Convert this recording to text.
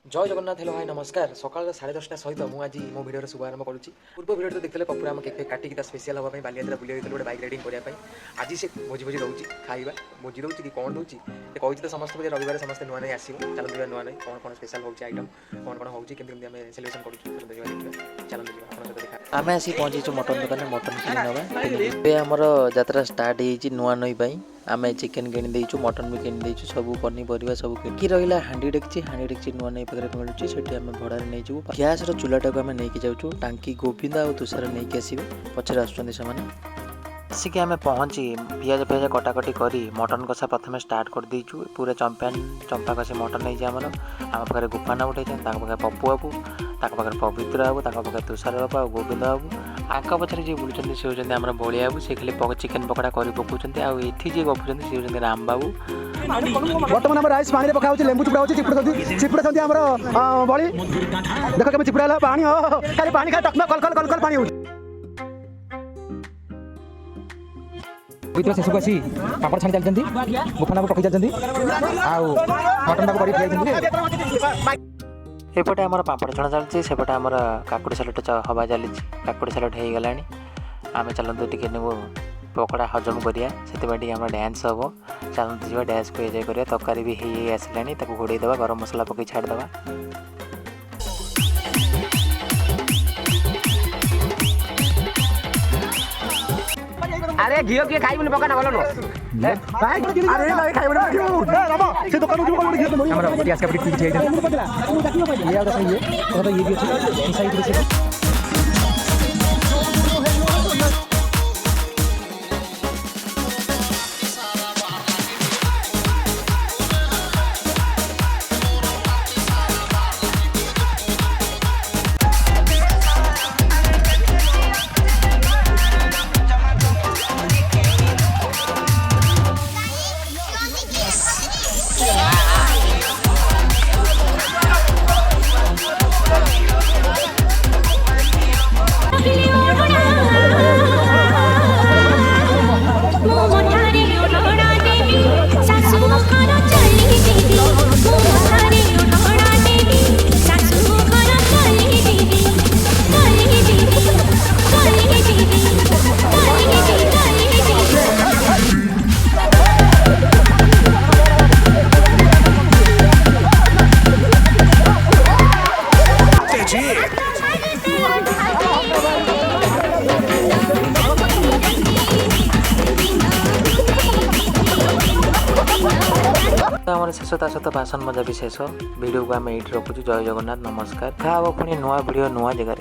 जय Jagannath. Hello hi नमस्कार। सकाल 10:30 सहित मुझे मो भिडियो शुभारंभ करुच्ची। पूर्व भिडियो तो देखते पपुर आम केक काटिक स्पेशल हाँपाई बालियात्रा बुले गोटे बैक राइडिंग करने आज से भोजी भोजी दूसरी खाଇବା भोजी दूसरी कि कौन दूसरी कही तो समस्त रविवार समस्त नुआ नहीं आसो चलते नुआ नहीं कौन कौन स्पेशल होची आइटम कौन कौन होची केमती आम सेलिब्रेशन करूँ चलते आम आसी पहुँचीचु मटन दुकान मटन किनी ना आमर यात्रा स्टार्ट हो नुआ नई आम चिकेन किनीदेचु मटन भी किनीदेचु सब पनीपरिया सब कि रहा हांडी डेक्ची नुआ नई पाखे मिलूँ से आम भड़ा नहीं जाऊ गैस चूल्हाटा को आम नहीं जाऊँ टांकी गोविंद आ तुषार नहीं आसवे पचर आसिक आम पहुँची पियाज पियाज कटाकटी कर मटन कषा प्रथम स्टार्ट कर देचु पूरा चंपा कषी मटन नहीं आमर आम पाखे गुफान उठे पाखे पप्पू बाबू पाखे पवित्र बाबू पाखे तुषार बाबू आ गोविंद बाबू आंक पचर जी बुलूँ सी होती आम बलिया बाबू से खाली चिकेन पकड़ा कर पकाउं आठी जी गपुं सी होती राम बाबू बर्तमान आम राइस पानी पका लेंबू चिपुड़ा चिपुड़ा आम बड़ी देख के चिपुड़ा पानी खाली पानी खाली टकमा कल कल कल कल पानी शेष को आसी पापड़ छाड़ी चलती गुफाना को पकई चलती मटन को एपटे आमर पापड़ छणा चलती सेपटे आमर काकुड़ी सालट हवा चली काकुड़ी सालट हो गलानी आम चलते टे पकड़ा हजम करिया से आम डांस हम चलते जावा डांस को एंजॉय करिया तरकारी भी हो आसलानी घोड़े देवा गरम मसला पकई छाड़देवा अरे घी किए खाइबुनि पकाना भल नुह अरे नहीं खाइबे से दुकान को घी हमरा गैस का पीछे ये भी अच्छी साइड आम शेष ता सहित भाषण मजा भी शेष वीडियो को आम ये रखुचु। जय जगन्नाथ नमस्कार। खा पुणी नुआ वीडियो नुआ जगह।